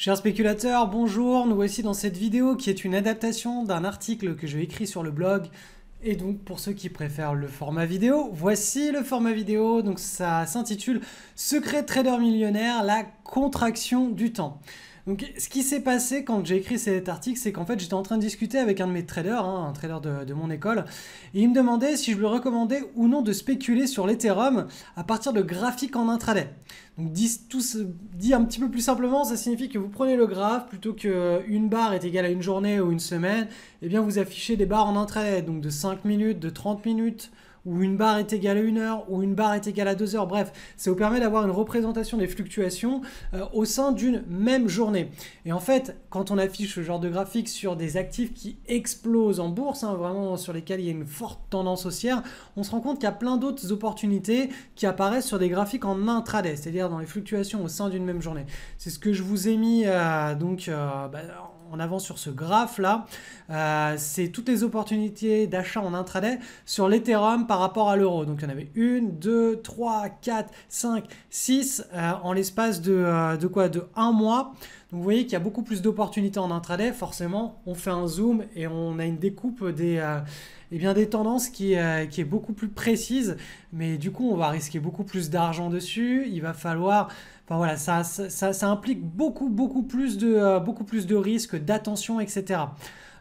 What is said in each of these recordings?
Chers spéculateurs, bonjour, nous voici dans cette vidéo qui est une adaptation d'un article que j'ai écrit sur le blog. Et donc pour ceux qui préfèrent le format vidéo, voici le format vidéo. Donc ça s'intitule Secret trader millionnaire, la contraction du temps. Donc ce qui s'est passé quand j'ai écrit cet article, c'est qu'en fait j'étais en train de discuter avec un de mes traders, un trader de mon école, et il me demandait si je lui recommandais ou non de spéculer sur l'Ethereum à partir de graphiques en intraday. Donc dit un petit peu plus simplement, ça signifie que vous prenez le graphe, plutôt qu'une barre est égale à une journée ou une semaine, et bien vous affichez des barres en intraday, donc de 5 minutes, de 30 minutes, où une barre est égale à 1 heure, ou une barre est égale à 2 heures. Bref, ça vous permet d'avoir une représentation des fluctuations au sein d'une même journée. Et en fait, quand on affiche ce genre de graphique sur des actifs qui explosent en bourse, vraiment sur lesquels il y a une forte tendance haussière, on se rend compte qu'il y a plein d'autres opportunités qui apparaissent sur des graphiques en intraday, c'est-à-dire dans les fluctuations au sein d'une même journée. C'est ce que je vous ai mis en avant sur ce graphe là. C'est toutes les opportunités d'achat en intraday sur l'Ethereum par rapport à l'euro. Donc il y en avait 1, 2, 3, 4, 5, 6 en l'espace de 1 mois. Donc vous voyez qu'il y a beaucoup plus d'opportunités en intraday. Forcément, on fait un zoom et on a une découpe des tendances qui est beaucoup plus précise. Mais du coup, on va risquer beaucoup plus d'argent dessus. Il va falloir... Enfin voilà, ça implique beaucoup plus de risques, d'attention, etc.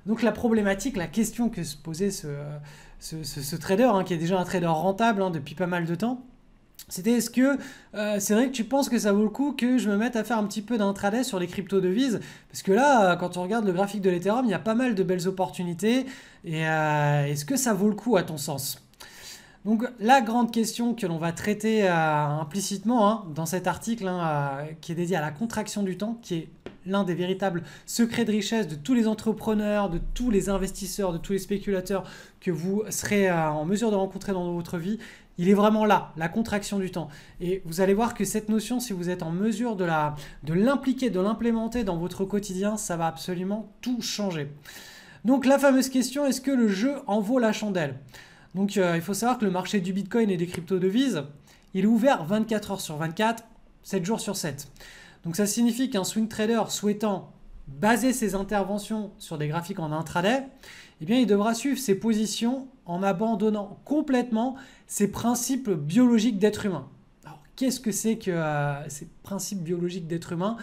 Donc la problématique, la question que se posait ce trader, qui est déjà un trader rentable depuis pas mal de temps, c'était est-ce que c'est vrai que tu penses que ça vaut le coup que je me mette à faire un petit peu d'intraday sur les crypto-devises? Parce que là, quand on regarde le graphique de l'Ethereum, il y a pas mal de belles opportunités. Et est-ce que ça vaut le coup à ton sens? Donc la grande question que l'on va traiter implicitement dans cet article qui est dédié à la contraction du temps, qui est l'un des véritables secrets de richesse de tous les entrepreneurs, de tous les investisseurs, de tous les spéculateurs que vous serez en mesure de rencontrer dans votre vie, il est vraiment là, la contraction du temps. Et vous allez voir que cette notion, si vous êtes en mesure de l'impliquer, de l'implémenter dans votre quotidien, ça va absolument tout changer. Donc la fameuse question, est-ce que le jeu en vaut la chandelle? Donc il faut savoir que le marché du Bitcoin et des crypto-devises, il est ouvert 24 heures sur 24, 7 jours sur 7. Donc ça signifie qu'un swing trader souhaitant baser ses interventions sur des graphiques en intraday, eh bien il devra suivre ses positions en abandonnant complètement ses principes biologiques d'être humain. Alors qu'est-ce que c'est que ces principes biologiques d'être humain?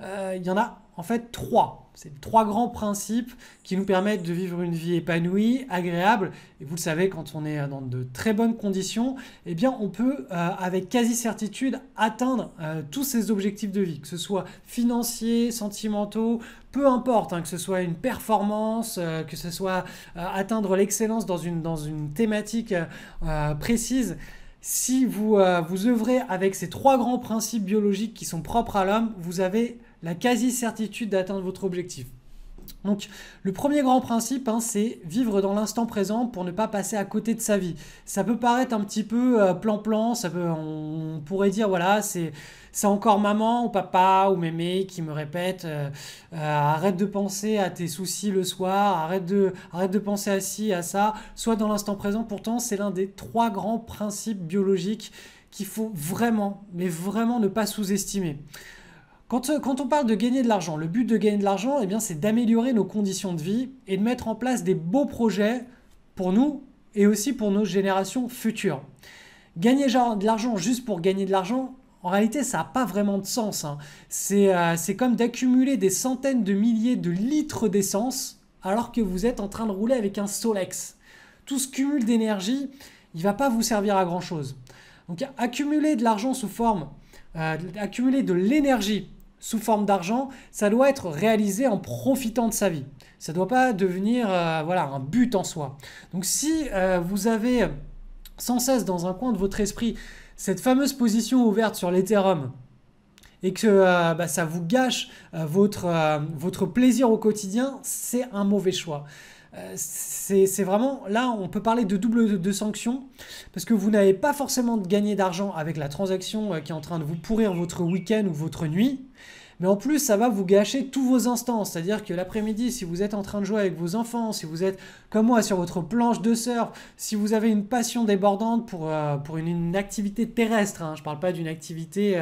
Il y en a en fait 3. C'est 3 grands principes qui nous permettent de vivre une vie épanouie, agréable. Et vous le savez, quand on est dans de très bonnes conditions, eh bien on peut avec quasi-certitude atteindre tous ces objectifs de vie, que ce soit financiers, sentimentaux, peu importe, que ce soit une performance, que ce soit atteindre l'excellence dans une thématique précise. Si vous œuvrez avec ces 3 grands principes biologiques qui sont propres à l'homme, vous avez la quasi-certitude d'atteindre votre objectif. Donc le premier grand principe, c'est vivre dans l'instant présent pour ne pas passer à côté de sa vie. Ça peut paraître un petit peu plan-plan, on pourrait dire voilà, c'est encore maman ou papa ou mémé qui me répète arrête de penser à tes soucis le soir, arrête de penser à ci, à ça, sois dans l'instant présent. Pourtant c'est l'un des 3 grands principes biologiques qu'il faut vraiment, mais vraiment ne pas sous-estimer. Quand on parle de gagner de l'argent, le but de gagner de l'argent, c'est d'améliorer nos conditions de vie et de mettre en place des beaux projets pour nous et aussi pour nos générations futures. Gagner de l'argent juste pour gagner de l'argent, en réalité, ça n'a pas vraiment de sens. C'est comme d'accumuler des centaines de milliers de litres d'essence alors que vous êtes en train de rouler avec un Solex. Tout ce cumul d'énergie, il ne va pas vous servir à grand-chose. Donc accumuler de l'argent accumuler de l'énergie sous forme d'argent, ça doit être réalisé en profitant de sa vie. Ça ne doit pas devenir un but en soi. Donc si vous avez sans cesse dans un coin de votre esprit cette fameuse position ouverte sur l'Ethereum et que ça vous gâche votre plaisir au quotidien, c'est un mauvais choix. C'est vraiment, là on peut parler de double de sanction parce que vous n'avez pas forcément gagné d'argent avec la transaction qui est en train de vous pourrir votre week-end ou votre nuit, Mais en plus, ça va vous gâcher tous vos instants. C'est-à-dire que l'après-midi, si vous êtes en train de jouer avec vos enfants, si vous êtes comme moi sur votre planche de surf, si vous avez une passion débordante pour une activité terrestre, hein, je ne parle pas d'une activité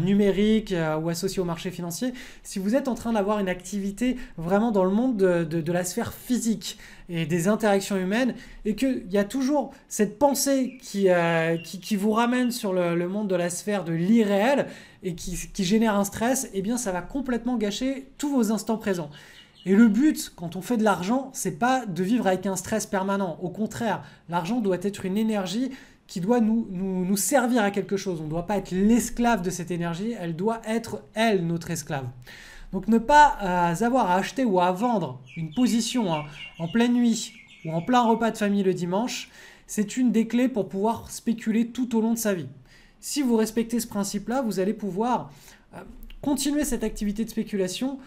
numérique ou associée au marché financier, si vous êtes en train d'avoir une activité vraiment dans le monde de la sphère physique et des interactions humaines, et qu'il y a toujours cette pensée qui vous ramène sur le monde de la sphère de l'irréel et qui génère un stress, eh bien ça va complètement gâcher tous vos instants présents. Et le but, quand on fait de l'argent, c'est pas de vivre avec un stress permanent. Au contraire, l'argent doit être une énergie qui doit nous servir à quelque chose. On ne doit pas être l'esclave de cette énergie, elle doit être, elle, notre esclave. Donc ne pas avoir à acheter ou à vendre une position en pleine nuit ou en plein repas de famille le dimanche, c'est une des clés pour pouvoir spéculer tout au long de sa vie. Si vous respectez ce principe-là, vous allez pouvoir continuer cette activité de spéculation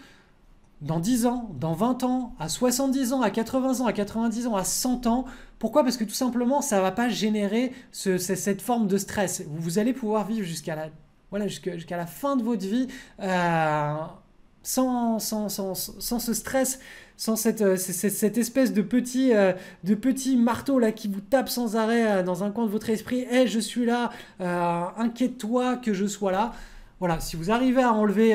dans 10 ans, dans 20 ans, à 70 ans, à 80 ans, à 90 ans, à 100 ans. Pourquoi? Parce que tout simplement, ça ne va pas générer cette forme de stress. Vous allez pouvoir vivre jusqu'à la fin de votre vie sans ce stress, sans cette espèce de petit marteau là qui vous tape sans arrêt dans un coin de votre esprit. Hey, je suis là, inquiète-toi que je sois là. Voilà, si vous arrivez à enlever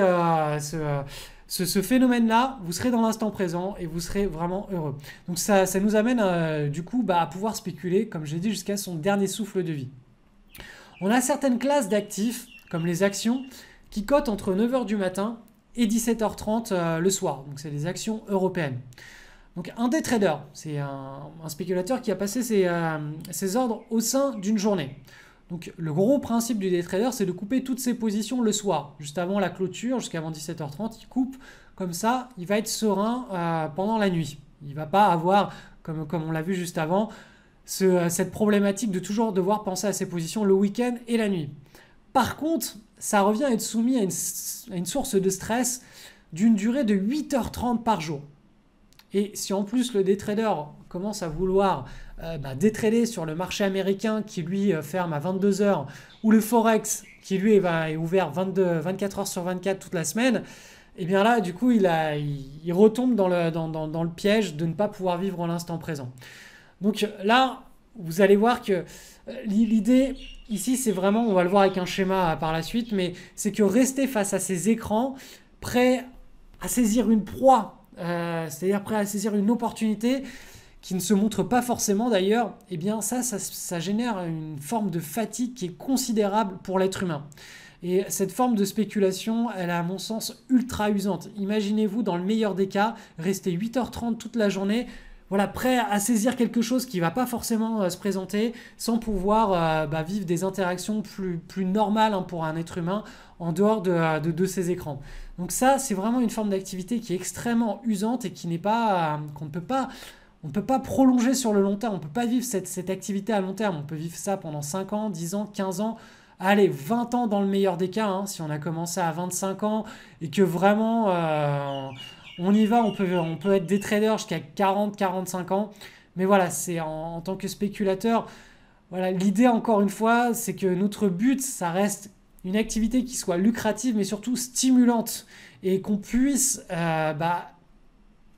ce phénomène-là, vous serez dans l'instant présent et vous serez vraiment heureux. Donc ça nous amène du coup à pouvoir spéculer, comme j'ai dit, jusqu'à son dernier souffle de vie. On a certaines classes d'actifs, comme les actions, qui cotent entre 9h du matin et 17h30 le soir. Donc c'est les actions européennes. Donc un day trader, c'est un spéculateur qui a passé ses ordres au sein d'une journée. Donc le gros principe du day trader, c'est de couper toutes ses positions le soir, juste avant la clôture, jusqu'avant 17h30, il coupe, comme ça, il va être serein pendant la nuit. Il ne va pas avoir, comme on l'a vu juste avant, cette problématique de toujours devoir penser à ses positions le week-end et la nuit. Par contre, ça revient à être soumis à une source de stress d'une durée de 8h30 par jour. Et si en plus le day trader commence à vouloir détrader sur le marché américain qui lui ferme à 22h, ou le Forex qui lui est ouvert 24 heures sur 24 toute la semaine, et bien là du coup il retombe dans le piège de ne pas pouvoir vivre l'instant présent. Donc là, vous allez voir que l'idée ici, c'est vraiment, on va le voir avec un schéma par la suite, mais c'est que rester face à ces écrans, prêt à saisir une proie, c'est-à-dire prêt à saisir une opportunité qui ne se montre pas forcément d'ailleurs, eh bien ça génère une forme de fatigue qui est considérable pour l'être humain. Et cette forme de spéculation, elle est à mon sens ultra usante. Imaginez-vous, dans le meilleur des cas, rester 8h30 toute la journée, voilà, prêt à saisir quelque chose qui ne va pas forcément se présenter sans pouvoir vivre des interactions plus normales pour un être humain en dehors de ces écrans. Donc ça, c'est vraiment une forme d'activité qui est extrêmement usante et qu'on ne peut pas prolonger sur le long terme. On ne peut pas vivre cette activité à long terme. On peut vivre ça pendant 5 ans, 10 ans, 15 ans, allez, 20 ans dans le meilleur des cas, si on a commencé à 25 ans et que vraiment... on y va, on peut être des traders jusqu'à 40-45 ans. Mais voilà, c'est en tant que spéculateur, voilà, l'idée encore une fois, c'est que notre but, ça reste une activité qui soit lucrative, mais surtout stimulante. Et qu'on puisse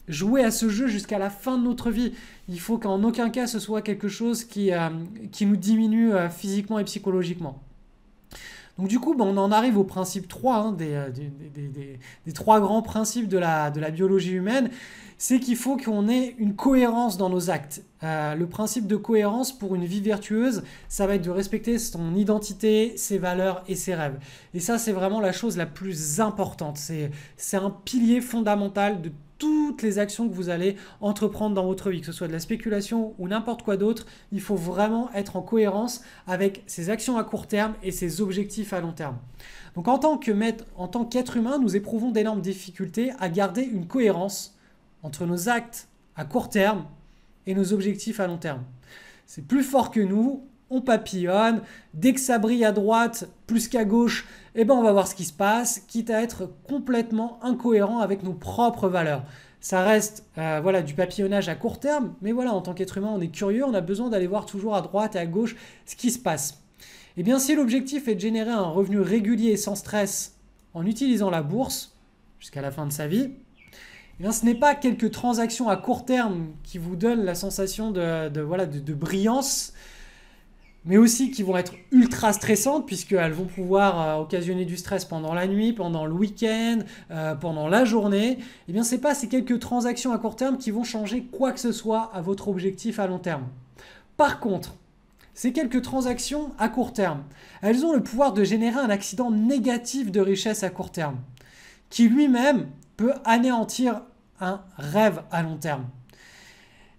jouer à ce jeu jusqu'à la fin de notre vie. Il faut qu'en aucun cas ce soit quelque chose qui nous diminue physiquement et psychologiquement. Donc du coup, on en arrive au principe 3, des 3 grands principes de la biologie humaine, c'est qu'il faut qu'on ait une cohérence dans nos actes. Le principe de cohérence pour une vie vertueuse, ça va être de respecter son identité, ses valeurs et ses rêves. Et ça, c'est vraiment la chose la plus importante. C'est un pilier fondamental de toutes les actions que vous allez entreprendre dans votre vie, que ce soit de la spéculation ou n'importe quoi d'autre. Il faut vraiment être en cohérence avec ses actions à court terme et ses objectifs à long terme. Donc en tant qu'être humain, nous éprouvons d'énormes difficultés à garder une cohérence entre nos actes à court terme et nos objectifs à long terme. C'est plus fort que nous, on papillonne, dès que ça brille à droite plus qu'à gauche, on va voir ce qui se passe, quitte à être complètement incohérent avec nos propres valeurs. Ça reste du papillonnage à court terme, mais voilà, en tant qu'être humain, on est curieux, on a besoin d'aller voir toujours à droite et à gauche ce qui se passe. Et bien si l'objectif est de générer un revenu régulier et sans stress en utilisant la bourse jusqu'à la fin de sa vie, eh bien, ce n'est pas quelques transactions à court terme qui vous donnent la sensation de brillance, mais aussi qui vont être ultra stressantes puisqu'elles vont pouvoir occasionner du stress pendant la nuit, pendant le week-end, pendant la journée. Eh bien, ce n'est pas ces quelques transactions à court terme qui vont changer quoi que ce soit à votre objectif à long terme. Par contre, ces quelques transactions à court terme, elles ont le pouvoir de générer un accident négatif de richesse à court terme, qui lui-même peut anéantir un rêve à long terme.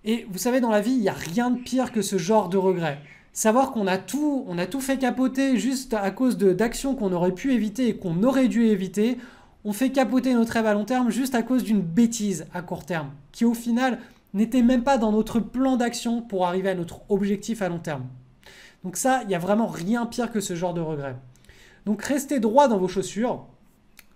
Et vous savez, dans la vie, il n'y a rien de pire que ce genre de regret. Savoir qu'on a tout fait capoter juste à cause d'actions qu'on aurait pu éviter et qu'on aurait dû éviter, on fait capoter notre rêve à long terme juste à cause d'une bêtise à court terme, qui au final n'était même pas dans notre plan d'action pour arriver à notre objectif à long terme. Donc ça, il n'y a vraiment rien pire que ce genre de regret. Donc restez droit dans vos chaussures.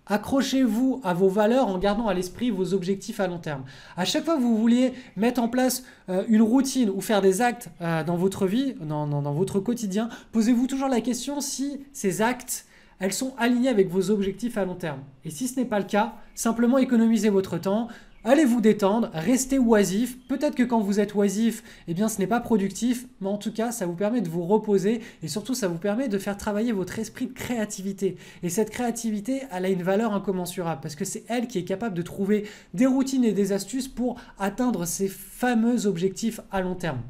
Accrochez-vous à vos valeurs en gardant à l'esprit vos objectifs à long terme. À chaque fois que vous vouliez mettre en place une routine ou faire des actes dans votre vie, dans votre quotidien, posez-vous toujours la question si ces actes, elles sont alignées avec vos objectifs à long terme. Et si ce n'est pas le cas, simplement économisez votre temps. Allez vous détendre, restez oisif. Peut-être que quand vous êtes oisif, eh bien, ce n'est pas productif, mais en tout cas, ça vous permet de vous reposer et surtout, ça vous permet de faire travailler votre esprit de créativité. Et cette créativité, elle a une valeur incommensurable parce que c'est elle qui est capable de trouver des routines et des astuces pour atteindre ces fameux objectifs à long terme.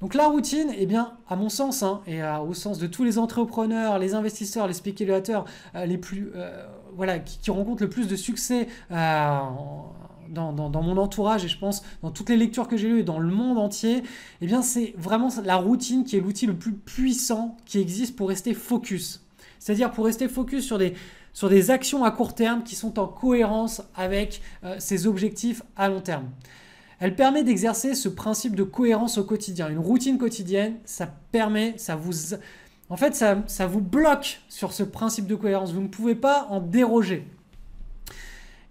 Donc la routine, eh bien, à mon sens, et au sens de tous les entrepreneurs, les investisseurs, les spéculateurs, qui rencontrent le plus de succès dans mon entourage et je pense dans toutes les lectures que j'ai lues et dans le monde entier, eh bien, c'est vraiment la routine qui est l'outil le plus puissant qui existe pour rester focus. C'est-à-dire pour rester focus sur des actions à court terme qui sont en cohérence avec ses objectifs à long terme. Elle permet d'exercer ce principe de cohérence au quotidien. Une routine quotidienne, ça vous bloque sur ce principe de cohérence. Vous ne pouvez pas en déroger.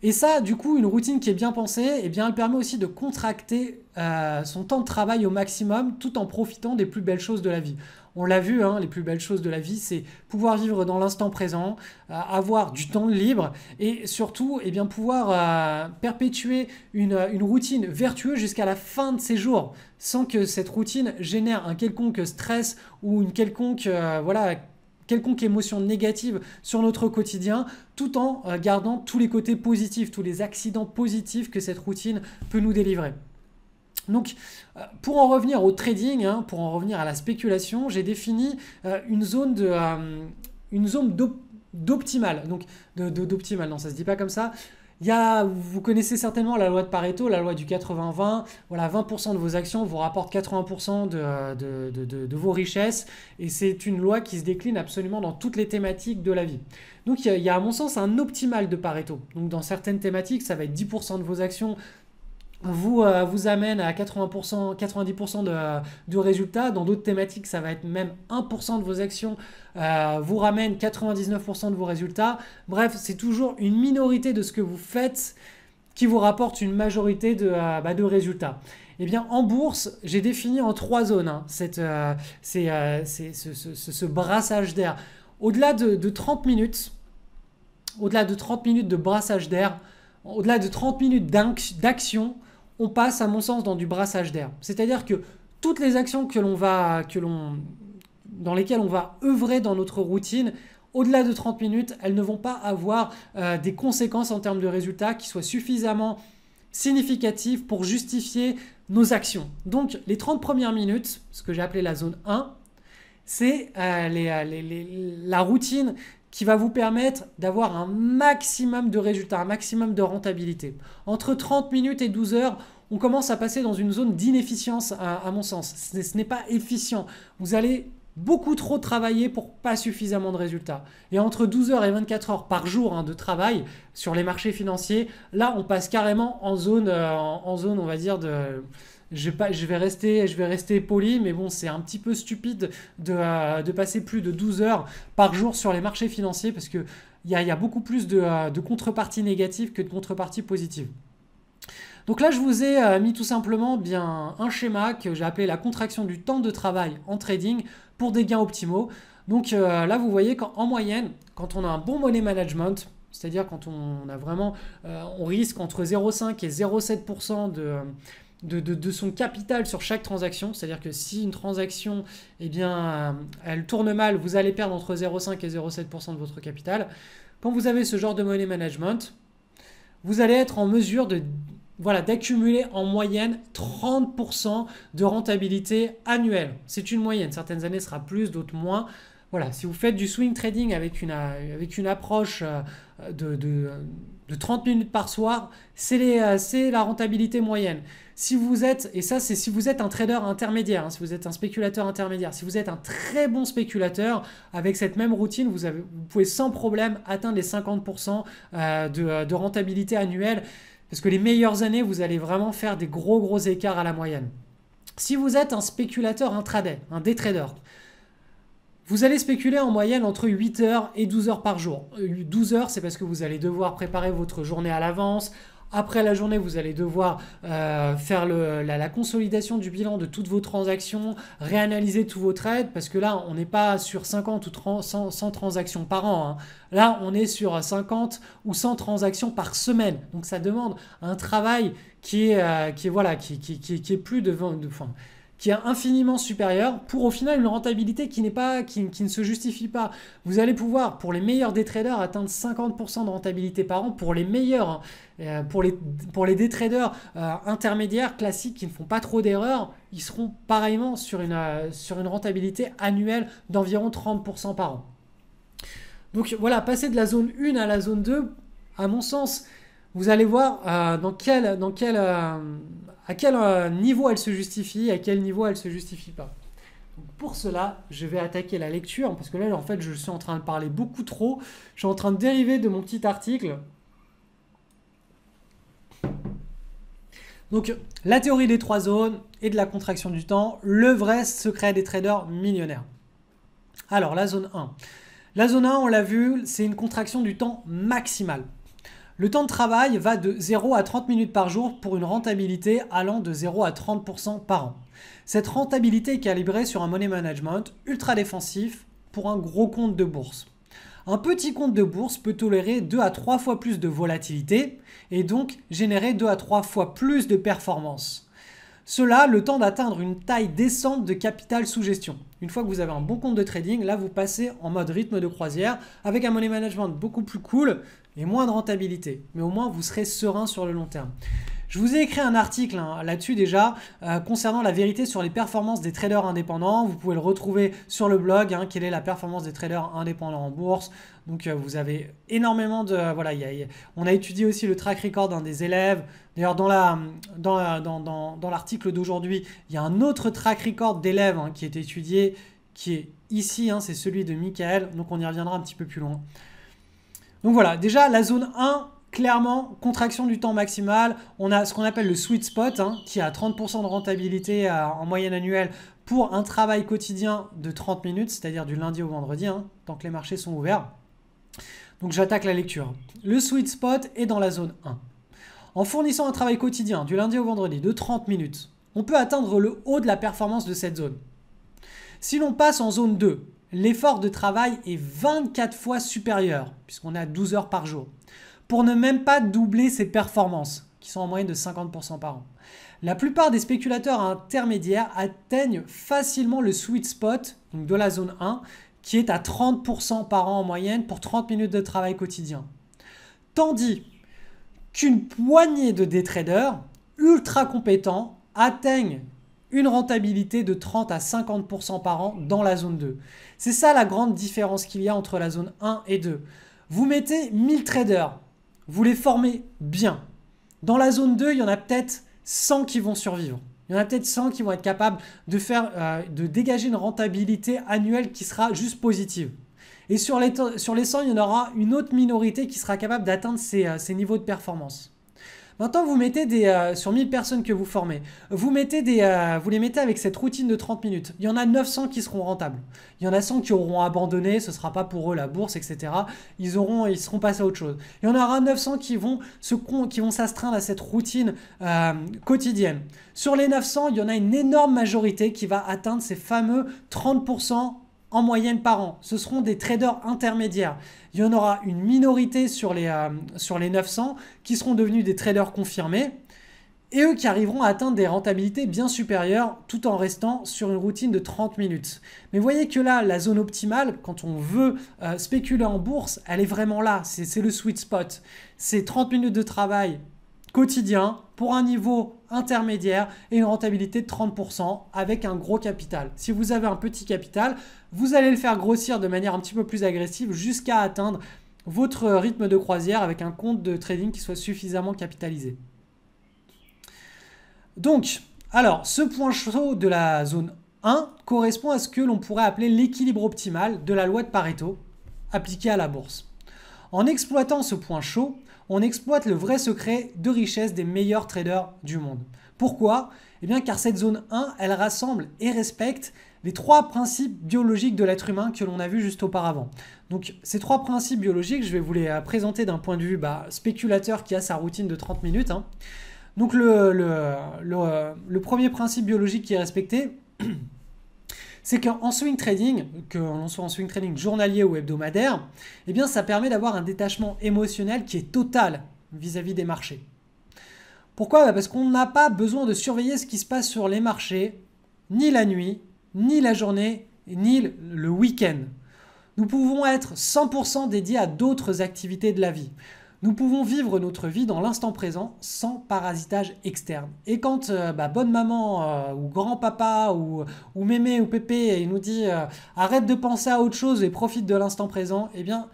Et ça, du coup, une routine qui est bien pensée, eh bien, elle permet aussi de contracter son temps de travail au maximum tout en profitant des plus belles choses de la vie. On l'a vu, les plus belles choses de la vie, c'est pouvoir vivre dans l'instant présent, avoir du temps libre et surtout eh bien, pouvoir perpétuer une routine vertueuse jusqu'à la fin de ses jours sans que cette routine génère un quelconque stress ou une quelconque émotion négative sur notre quotidien, tout en gardant tous les côtés positifs, tous les accidents positifs que cette routine peut nous délivrer. Donc, pour en revenir au trading, pour en revenir à la spéculation, j'ai défini une zone d'optimal. Donc, d'optimal, non, ça ne se dit pas comme ça. Vous connaissez certainement la loi de Pareto, la loi du 80-20. Voilà, 20% de vos actions vous rapportent 80% de vos richesses. Et c'est une loi qui se décline absolument dans toutes les thématiques de la vie. Donc, il y a à mon sens un optimal de Pareto. Donc, dans certaines thématiques, ça va être 10% de vos actions vous amène à 80%, 90% de résultats. Dans d'autres thématiques, ça va être même 1% de vos actions vous ramène 99% de vos résultats. Bref, c'est toujours une minorité de ce que vous faites qui vous rapporte une majorité de résultats. Eh bien, en bourse, j'ai défini en 3 zones ce brassage d'air. Au-delà de 30 minutes, de brassage d'air, au-delà de 30 minutes d'action, on passe à mon sens dans du brassage d'air. C'est-à-dire que toutes les actions dans lesquelles on va œuvrer dans notre routine, au-delà de 30 minutes, elles ne vont pas avoir des conséquences en termes de résultats qui soient suffisamment significatives pour justifier nos actions. Donc les 30 premières minutes, ce que j'ai appelé la zone 1, c'est la routine qui va vous permettre d'avoir un maximum de résultats, un maximum de rentabilité. Entre 30 minutes et 12 heures, on commence à passer dans une zone d'inefficience, à mon sens. Ce n'est pas efficient. Vous allez beaucoup trop travailler pour pas suffisamment de résultats. Et entre 12 heures et 24 heures par jour de travail sur les marchés financiers, là, on passe carrément en zone on va dire, de... Je vais rester poli, mais bon, c'est un petit peu stupide de passer plus de 12 heures par jour sur les marchés financiers parce qu'il y a beaucoup plus de contreparties négatives que de contreparties positives. Donc là, je vous ai mis tout simplement bien un schéma que j'ai appelé la contraction du temps de travail en trading pour des gains optimaux. Donc là, vous voyez qu'en moyenne, quand on a un bon money management, c'est-à-dire quand on a vraiment, on risque entre 0,5 et 0,7% de son capital sur chaque transaction. C'est-à-dire que si une transaction, eh bien, elle tourne mal, vous allez perdre entre 0,5 et 0,7% de votre capital. Quand vous avez ce genre de money management, vous allez être en mesure d'accumuler en moyenne 30% de rentabilité annuelle. C'est une moyenne. Certaines années, ce sera plus, d'autres moins. Voilà, si vous faites du swing trading avec une approche de 30 minutes par soir, c'est la rentabilité moyenne. Si vous êtes, et ça c'est si vous êtes un trader intermédiaire, hein, si vous êtes un spéculateur intermédiaire, si vous êtes un très bon spéculateur, avec cette même routine, vous pouvez sans problème atteindre les 50% de rentabilité annuelle, parce que les meilleures années, vous allez vraiment faire des gros écarts à la moyenne. Si vous êtes un spéculateur intraday, un day trader, vous allez spéculer en moyenne entre 8 heures et 12 heures par jour. 12 heures, c'est parce que vous allez devoir préparer votre journée à l'avance. Après la journée, vous allez devoir faire la consolidation du bilan de toutes vos transactions, réanalyser tous vos trades, parce que là, on n'est pas sur 50 ou 100 transactions par an. Hein. Là, on est sur 50 ou 100 transactions par semaine. Donc, ça demande un travail qui est plus qui est infiniment supérieur pour au final une rentabilité qui ne se justifie pas. Vous allez pouvoir, pour les meilleurs day traders, atteindre 50% de rentabilité par an pour les meilleurs. Hein. Pour les day traders intermédiaires, classiques, qui ne font pas trop d'erreurs, ils seront pareillement sur une rentabilité annuelle d'environ 30% par an. Donc voilà, passer de la zone 1 à la zone 2, à mon sens, vous allez voir à quel niveau elle se justifie, à quel niveau elle ne se justifie pas. Donc pour cela, je vais attaquer la lecture, parce que là, en fait, je suis en train de parler beaucoup trop. Je suis en train de dériver de mon petit article. Donc, la théorie des 3 zones et de la contraction du temps, le vrai secret des traders millionnaires. Alors, la zone 1. La zone 1, on l'a vu, c'est une contraction du temps maximale. Le temps de travail va de 0 à 30 minutes par jour pour une rentabilité allant de 0 à 30% par an. Cette rentabilité est calibrée sur un money management ultra défensif pour un gros compte de bourse. Un petit compte de bourse peut tolérer 2 à 3 fois plus de volatilité et donc générer 2 à 3 fois plus de performance. Cela, le temps d'atteindre une taille décente de capital sous gestion. Une fois que vous avez un bon compte de trading, là vous passez en mode rythme de croisière avec un money management beaucoup plus cool et moins de rentabilité. Mais au moins vous serez serein sur le long terme. Je vous ai écrit un article là-dessus déjà concernant la vérité sur les performances des traders indépendants. Vous pouvez le retrouver sur le blog, quelle est la performance des traders indépendants en bourse. Donc vous avez énormément de... Voilà, on a étudié aussi le track record des élèves. D'ailleurs, dans l'article d'aujourd'hui, il y a un autre track record d'élèves qui est étudié, qui est ici, c'est celui de Michael. Donc on y reviendra un petit peu plus loin. Donc voilà, déjà la zone 1... Clairement, contraction du temps maximal, on a ce qu'on appelle le sweet spot qui a 30% de rentabilité en moyenne annuelle pour un travail quotidien de 30 minutes, c'est-à-dire du lundi au vendredi, tant que les marchés sont ouverts. Donc j'attaque la lecture. Le sweet spot est dans la zone 1. En fournissant un travail quotidien du lundi au vendredi de 30 minutes, on peut atteindre le haut de la performance de cette zone. Si l'on passe en zone 2, l'effort de travail est 24 fois supérieur, puisqu'on est à 12 heures par jour, pour ne même pas doubler ses performances, qui sont en moyenne de 50% par an. La plupart des spéculateurs intermédiaires atteignent facilement le sweet spot, donc de la zone 1, qui est à 30% par an en moyenne pour 30 minutes de travail quotidien. Tandis qu'une poignée de day traders ultra compétents atteignent une rentabilité de 30 à 50% par an dans la zone 2. C'est ça la grande différence qu'il y a entre la zone 1 et 2. Vous mettez 1000 traders, vous les formez bien. Dans la zone 2, il y en a peut-être 100 qui vont survivre. Il y en a peut-être 100 qui vont être capables de dégager une rentabilité annuelle qui sera juste positive. Et sur les 100, il y en aura une autre minorité qui sera capable d'atteindre ces niveaux de performance. Maintenant, vous mettez sur 1000 personnes que vous formez, vous les mettez avec cette routine de 30 minutes. Il y en a 900 qui seront rentables. Il y en a 100 qui auront abandonné, ce ne sera pas pour eux la bourse, etc. Ils seront passés à autre chose. Il y en aura 900 qui vont s'astreindre à cette routine quotidienne. Sur les 900, il y en a une énorme majorité qui va atteindre ces fameux 30% en moyenne par an. Ce seront des traders intermédiaires. Il y en aura une minorité sur les 900 qui seront devenus des traders confirmés et eux qui arriveront à atteindre des rentabilités bien supérieures tout en restant sur une routine de 30 minutes. Mais voyez que là, la zone optimale, quand on veut spéculer en bourse, elle est vraiment là. C'est le sweet spot. C'est 30 minutes de travail quotidien pour un niveau intermédiaire et une rentabilité de 30% avec un gros capital. Si vous avez un petit capital, vous allez le faire grossir de manière un petit peu plus agressive jusqu'à atteindre votre rythme de croisière avec un compte de trading qui soit suffisamment capitalisé. Donc, alors, ce point chaud de la zone 1 correspond à ce que l'on pourrait appeler l'équilibre optimal de la loi de Pareto appliquée à la bourse. En exploitant ce point chaud, on exploite le vrai secret de richesse des meilleurs traders du monde. Pourquoi? Eh bien, car cette zone 1, elle rassemble et respecte les 3 principes biologiques de l'être humain que l'on a vu juste auparavant. Donc, ces 3 principes biologiques, je vais vous les présenter d'un point de vue spéculateur qui a sa routine de 30 minutes. Donc le premier principe biologique qui est respecté, c'est qu'en swing trading, que l'on soit en swing trading journalier ou hebdomadaire, eh bien ça permet d'avoir un détachement émotionnel qui est total vis-à-vis des marchés. Pourquoi? Parce qu'on n'a pas besoin de surveiller ce qui se passe sur les marchés, ni la nuit, ni la journée, ni le week-end. Nous pouvons être 100% dédiés à d'autres activités de la vie. Nous pouvons vivre notre vie dans l'instant présent sans parasitage externe. Et quand bonne maman ou grand-papa ou mémé ou pépé il nous dit arrête de penser à autre chose et profite de l'instant présent, eh bien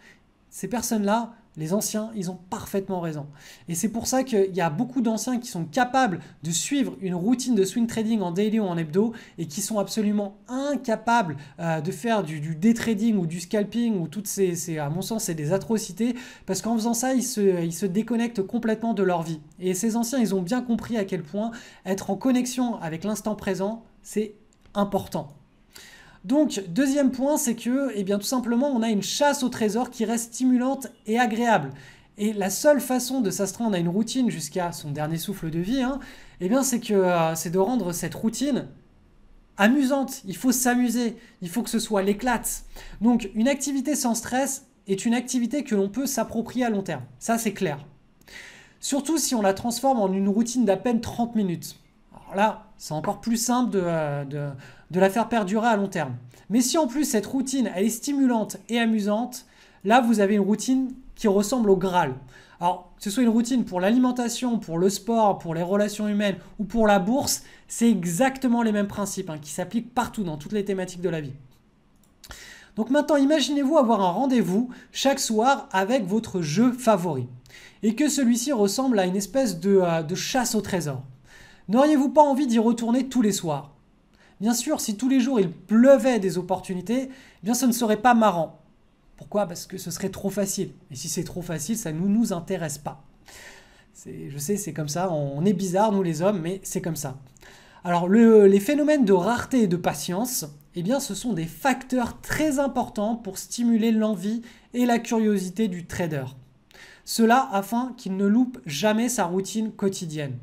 ces personnes-là, les anciens, ils ont parfaitement raison. Et c'est pour ça qu'il y a beaucoup d'anciens qui sont capables de suivre une routine de swing trading en daily ou en hebdo et qui sont absolument incapables de faire du day trading ou du scalping ou toutes à mon sens, c'est des atrocités parce qu'en faisant ça, ils se déconnectent complètement de leur vie. Et ces anciens, ils ont bien compris à quel point être en connexion avec l'instant présent, c'est important. Donc, deuxième point, c'est que, eh bien, tout simplement, on a une chasse au trésor qui reste stimulante et agréable. Et la seule façon de s'astreindre à une routine jusqu'à son dernier souffle de vie, eh bien, c'est de rendre cette routine amusante. Il faut s'amuser. Il faut que ce soit l'éclate. Donc, une activité sans stress est une activité que l'on peut s'approprier à long terme. Ça, c'est clair. Surtout si on la transforme en une routine d'à peine 30 minutes. Alors là, c'est encore plus simple de la faire perdurer à long terme. Mais si en plus cette routine, elle est stimulante et amusante, là vous avez une routine qui ressemble au Graal. Alors, que ce soit une routine pour l'alimentation, pour le sport, pour les relations humaines ou pour la bourse, c'est exactement les mêmes principes qui s'appliquent partout dans toutes les thématiques de la vie. Donc maintenant, imaginez-vous avoir un rendez-vous chaque soir avec votre jeu favori et que celui-ci ressemble à une espèce de chasse au trésor. N'auriez-vous pas envie d'y retourner tous les soirs? Bien sûr, si tous les jours il pleuvait des opportunités, eh bien ce ne serait pas marrant. Pourquoi? Parce que ce serait trop facile. Et si c'est trop facile, ça ne nous intéresse pas. Je sais, c'est comme ça, on est bizarre nous les hommes, mais c'est comme ça. Alors les phénomènes de rareté et de patience, eh bien ce sont des facteurs très importants pour stimuler l'envie et la curiosité du trader. Cela afin qu'il ne loupe jamais sa routine quotidienne.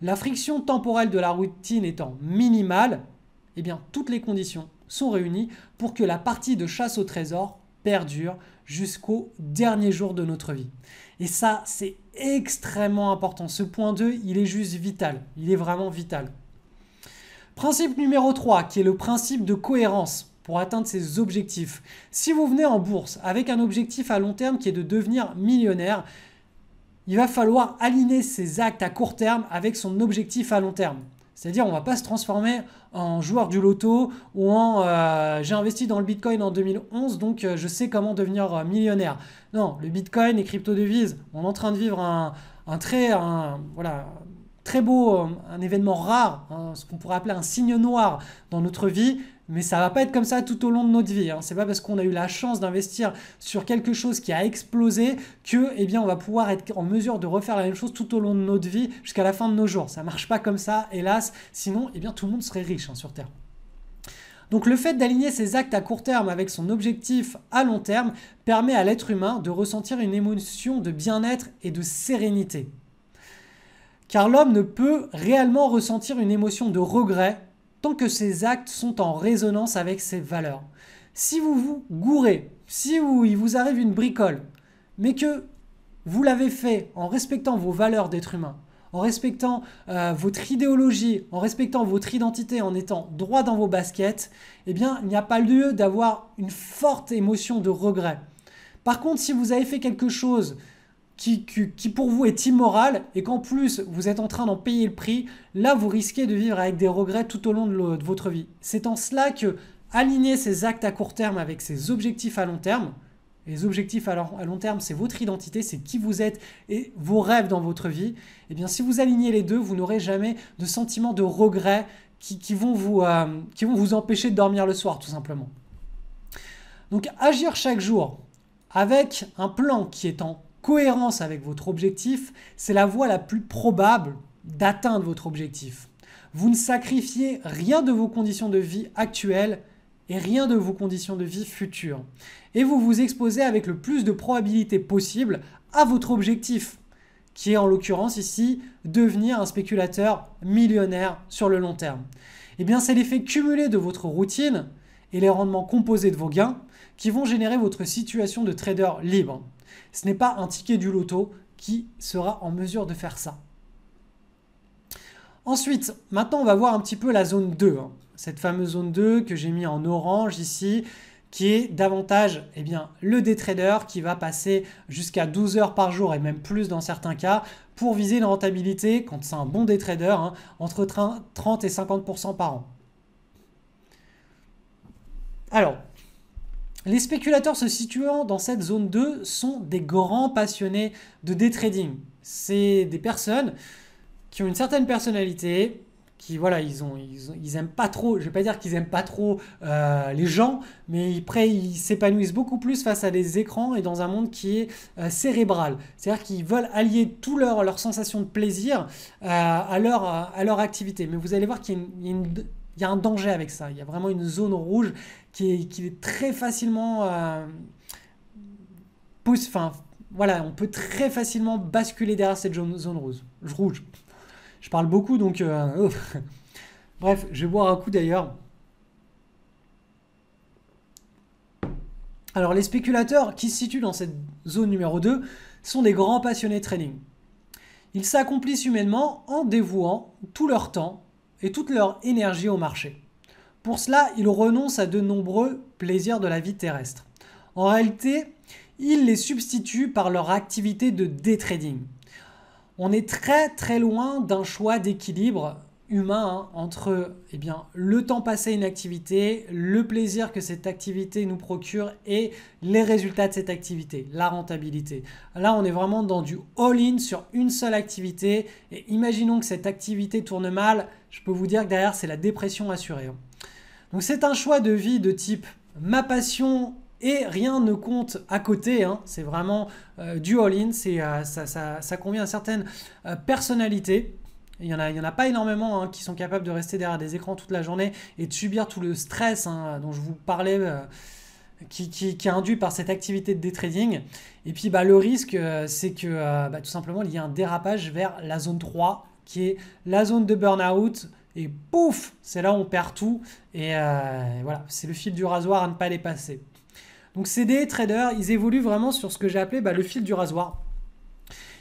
La friction temporelle de la routine étant minimale, eh bien, toutes les conditions sont réunies pour que la partie de chasse au trésor perdure jusqu'au dernier jour de notre vie. Et ça, c'est extrêmement important. Ce point 2, il est juste vital. Il est vraiment vital. Principe numéro 3, qui est le principe de cohérence pour atteindre ses objectifs. Si vous venez en bourse avec un objectif à long terme qui est de devenir millionnaire, il va falloir aligner ses actes à court terme avec son objectif à long terme. C'est-à-dire, on ne va pas se transformer en joueur du loto ou en j'ai investi dans le Bitcoin en 2011, donc je sais comment devenir millionnaire. Non, le Bitcoin, les crypto-devises, on est en train de vivre un très beau, un événement rare, ce qu'on pourrait appeler un signe noir dans notre vie. Mais ça ne va pas être comme ça tout au long de notre vie. Ce n'est pas parce qu'on a eu la chance d'investir sur quelque chose qui a explosé que, eh bien, on va pouvoir être en mesure de refaire la même chose tout au long de notre vie jusqu'à la fin de nos jours. Ça ne marche pas comme ça, hélas. Sinon, eh bien, tout le monde serait riche sur Terre. Donc le fait d'aligner ses actes à court terme avec son objectif à long terme permet à l'être humain de ressentir une émotion de bien-être et de sérénité. Car l'homme ne peut réellement ressentir une émotion de regret tant que ses actes sont en résonance avec ses valeurs. Si vous vous gourrez, si il vous arrive une bricole, mais que vous l'avez fait en respectant vos valeurs d'être humain, en respectant votre idéologie, en respectant votre identité, en étant droit dans vos baskets, eh bien, il n'y a pas lieu d'avoir une forte émotion de regret. Par contre, si vous avez fait quelque chose qui pour vous est immoral et qu'en plus vous êtes en train d'en payer le prix, là vous risquez de vivre avec des regrets tout au long de votre vie. C'est en cela que aligner ces actes à court terme avec ces objectifs à long terme, les objectifs à long terme, c'est votre identité, c'est qui vous êtes et vos rêves dans votre vie. Eh bien, si vous alignez les deux, vous n'aurez jamais de sentiment de regret qui vont vous empêcher de dormir le soir, tout simplement. Donc, agir chaque jour avec un plan qui est en cohérence avec votre objectif, c'est la voie la plus probable d'atteindre votre objectif. Vous ne sacrifiez rien de vos conditions de vie actuelles et rien de vos conditions de vie futures. Et vous vous exposez avec le plus de probabilité possible à votre objectif, qui est en l'occurrence ici devenir un spéculateur millionnaire sur le long terme. Eh bien, c'est l'effet cumulé de votre routine et les rendements composés de vos gains qui vont générer votre situation de trader libre. Ce n'est pas un ticket du loto qui sera en mesure de faire ça. Ensuite, maintenant on va voir un petit peu la zone 2. Cette fameuse zone 2 que j'ai mis en orange ici, qui est davantage le day trader qui va passer jusqu'à 12 heures par jour et même plus dans certains cas pour viser une rentabilité, quand c'est un bon day trader, entre 30 et 50% par an. Alors, les spéculateurs se situant dans cette zone 2 sont des grands passionnés de day trading. C'est des personnes qui ont une certaine personnalité, qui voilà, ils aiment pas trop, je vais pas dire qu'ils aiment pas trop les gens, mais ils s'épanouissent beaucoup plus face à des écrans et dans un monde qui est cérébral. C'est-à-dire qu'ils veulent allier tout leur sensation de plaisir à leur activité. Mais vous allez voir qu'il y a un danger avec ça. Il y a vraiment une zone rouge qui est très facilement... voilà, on peut très facilement basculer derrière cette zone rouge. Je parle beaucoup, donc... Bref, je vais boire un coup d'ailleurs. Alors, les spéculateurs qui se situent dans cette zone numéro 2 sont des grands passionnés de trading. Ils s'accomplissent humainement en dévouant tout leur temps et toute leur énergie au marché. Pour cela, ils renoncent à de nombreux plaisirs de la vie terrestre. En réalité, ils les substituent par leur activité de day trading. On est très très loin d'un choix d'équilibre humain entre le temps passé à une activité, le plaisir que cette activité nous procure et les résultats de cette activité, la rentabilité. Là, on est vraiment dans du all-in sur une seule activité et imaginons que cette activité tourne mal, je peux vous dire que derrière, c'est la dépression assurée. Donc c'est un choix de vie de type ma passion et rien ne compte à côté, c'est vraiment du all-in, ça convient à certaines personnalités. Il n'y en a pas énormément qui sont capables de rester derrière des écrans toute la journée et de subir tout le stress dont je vous parlais, qui est induit par cette activité de day trading. Et puis le risque, c'est que tout simplement il y a un dérapage vers la zone 3, qui est la zone de burn-out. Et pouf, c'est là où on perd tout. Et voilà, c'est le fil du rasoir à ne pas dépasser. Donc ces day traders, ils évoluent vraiment sur ce que j'ai appelé le fil du rasoir.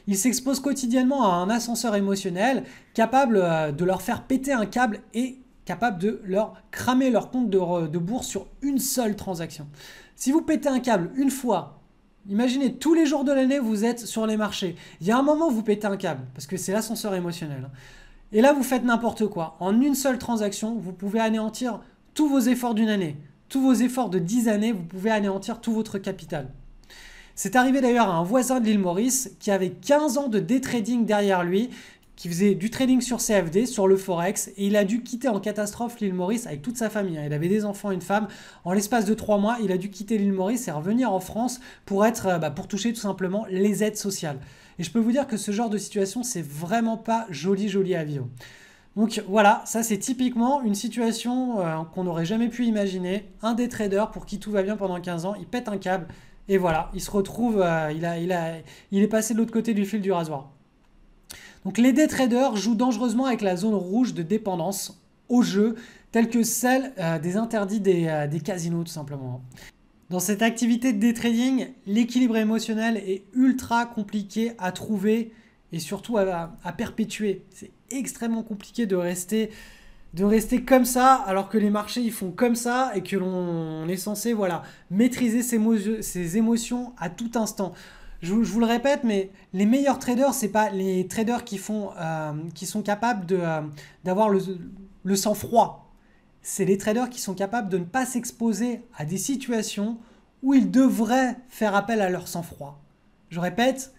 Ils s'exposent quotidiennement à un ascenseur émotionnel capable de leur faire péter un câble et capable de leur cramer leur compte de bourse sur une seule transaction. Si vous pétez un câble une fois, imaginez tous les jours de l'année, vous êtes sur les marchés. Il y a un moment où vous pétez un câble parce que c'est l'ascenseur émotionnel. Et là, vous faites n'importe quoi. En une seule transaction, vous pouvez anéantir tous vos efforts d'une année. Tous vos efforts de 10 années, vous pouvez anéantir tout votre capital. C'est arrivé d'ailleurs à un voisin de l'île Maurice qui avait 15 ans de day trading derrière lui, qui faisait du trading sur CFD, sur le Forex, et il a dû quitter en catastrophe l'île Maurice avec toute sa famille. Il avait des enfants et une femme. En l'espace de 3 mois, il a dû quitter l'île Maurice et revenir en France pour toucher tout simplement les aides sociales. Et je peux vous dire que ce genre de situation, c'est vraiment pas joli à vivre. Donc voilà, ça c'est typiquement une situation qu'on n'aurait jamais pu imaginer. Un day trader pour qui tout va bien pendant 15 ans, il pète un câble et voilà, il se retrouve, il est passé de l'autre côté du fil du rasoir. Donc les day traders jouent dangereusement avec la zone rouge de dépendance au jeu, telles que celle des interdits des casinos tout simplement. Dans cette activité de day trading, l'équilibre émotionnel est ultra compliqué à trouver et surtout à perpétuer. C'est extrêmement compliqué de rester comme ça alors que les marchés ils font comme ça et que l'on est censé voilà, maîtriser ses émotions à tout instant. Je vous le répète, mais les meilleurs traders, ce n'est pas les traders qui sont capables d'avoir le sang-froid. C'est les traders qui sont capables de ne pas s'exposer à des situations où ils devraient faire appel à leur sang-froid. Je répète,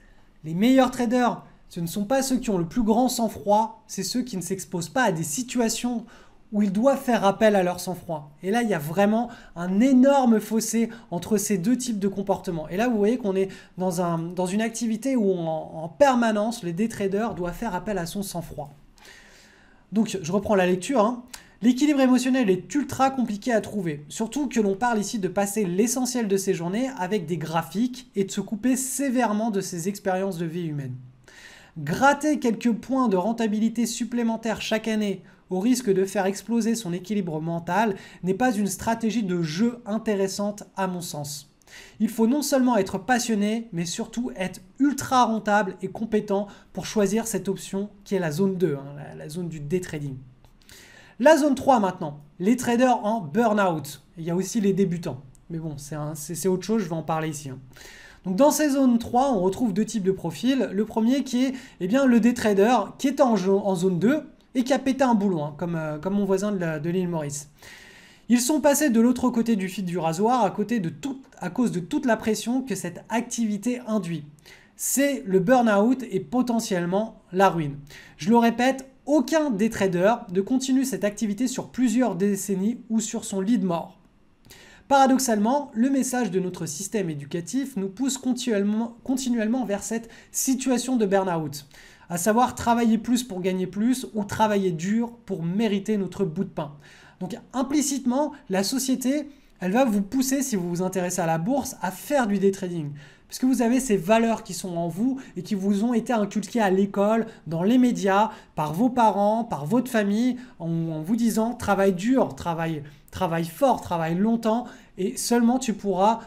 les meilleurs traders, ce ne sont pas ceux qui ont le plus grand sang-froid, c'est ceux qui ne s'exposent pas à des situations où ils doivent faire appel à leur sang-froid. Et là, il y a vraiment un énorme fossé entre ces deux types de comportements. Et là, vous voyez qu'on est dans une activité où en permanence, le day trader doit faire appel à son sang-froid. Donc, je reprends la lecture, hein. L'équilibre émotionnel est ultra compliqué à trouver, surtout que l'on parle ici de passer l'essentiel de ses journées avec des graphiques et de se couper sévèrement de ses expériences de vie humaine. Gratter quelques points de rentabilité supplémentaires chaque année au risque de faire exploser son équilibre mental n'est pas une stratégie de jeu intéressante à mon sens. Il faut non seulement être passionné, mais surtout être ultra rentable et compétent pour choisir cette option qui est la zone 2, hein, la zone du day trading. La zone 3 maintenant, les traders en burn-out. Il y a aussi les débutants. Mais bon, c'est autre chose, je vais en parler ici, hein. Donc dans ces zones 3, on retrouve deux types de profils. Le premier qui est le day trader qui est en zone 2 et qui a pété un boulon, hein, comme mon voisin de l'île Maurice. Ils sont passés de l'autre côté du fil du rasoir à cause de toute la pression que cette activité induit. C'est le burn-out et potentiellement la ruine. Je le répète, aucun des traders ne continue cette activité sur plusieurs décennies ou sur son lit de mort. Paradoxalement, le message de notre système éducatif nous pousse continuellement vers cette situation de burn-out, à savoir travailler plus pour gagner plus ou travailler dur pour mériter notre bout de pain. Donc implicitement, la société, elle va vous pousser, si vous vous intéressez à la bourse, à faire du day trading. Parce que vous avez ces valeurs qui sont en vous et qui vous ont été inculquées à l'école, dans les médias, par vos parents, par votre famille, en vous disant travaille dur, travaille fort, travaille longtemps et seulement tu pourras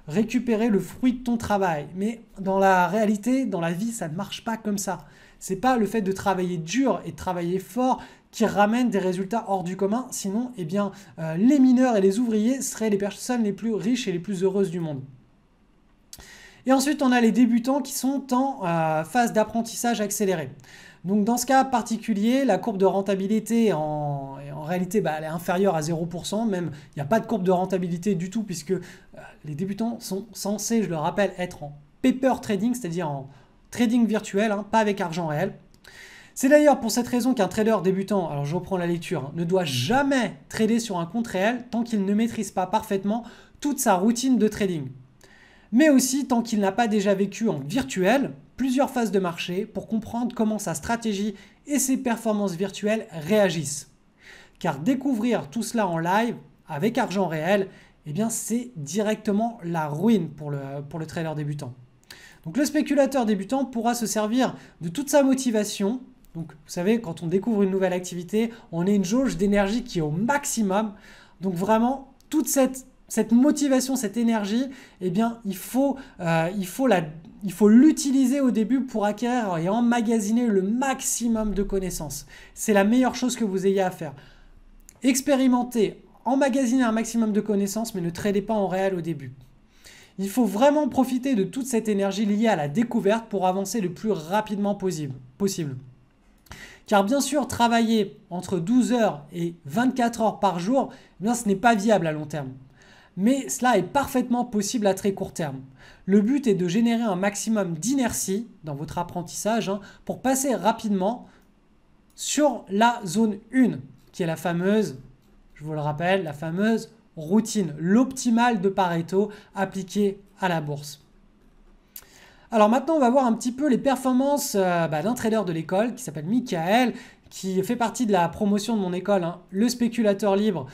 récupérer le fruit de ton travail. Mais dans la réalité, dans la vie, ça ne marche pas comme ça. Ce n'est pas le fait de travailler dur et de travailler fort qui ramène des résultats hors du commun. Sinon, les mineurs et les ouvriers seraient les personnes les plus riches et les plus heureuses du monde. Et ensuite, on a les débutants qui sont en phase d'apprentissage accéléré. Donc dans ce cas particulier, la courbe de rentabilité en réalité elle est inférieure à 0%, même il n'y a pas de courbe de rentabilité du tout puisque les débutants sont censés, je le rappelle, être en paper trading, c'est-à-dire en trading virtuel, hein, pas avec argent réel. C'est d'ailleurs pour cette raison qu'un trader débutant, alors je reprends la lecture, hein, ne doit jamais trader sur un compte réel tant qu'il ne maîtrise pas parfaitement toute sa routine de trading. Mais aussi tant qu'il n'a pas déjà vécu en virtuel plusieurs phases de marché pour comprendre comment sa stratégie et ses performances virtuelles réagissent. Car découvrir tout cela en live, avec argent réel, c'est directement la ruine pour le trader débutant. Donc le spéculateur débutant pourra se servir de toute sa motivation. Donc vous savez, quand on découvre une nouvelle activité, on a une jauge d'énergie qui est au maximum. Donc vraiment, toute cette motivation, cette énergie, il faut l'utiliser au début pour acquérir et emmagasiner le maximum de connaissances. C'est la meilleure chose que vous ayez à faire. Expérimentez, emmagasiner un maximum de connaissances, mais ne tradez pas en réel au début. Il faut vraiment profiter de toute cette énergie liée à la découverte pour avancer le plus rapidement possible. Car bien sûr, travailler entre 12 heures et 24 heures par jour, ce n'est pas viable à long terme. Mais cela est parfaitement possible à très court terme. Le but est de générer un maximum d'inertie dans votre apprentissage pour passer rapidement sur la zone 1, qui est la fameuse, je vous le rappelle, la fameuse routine, l'optimal de Pareto appliqué à la bourse. Alors maintenant, on va voir un petit peu les performances d'un trader de l'école qui s'appelle Michael, qui fait partie de la promotion de mon école, hein, le spéculateur libre.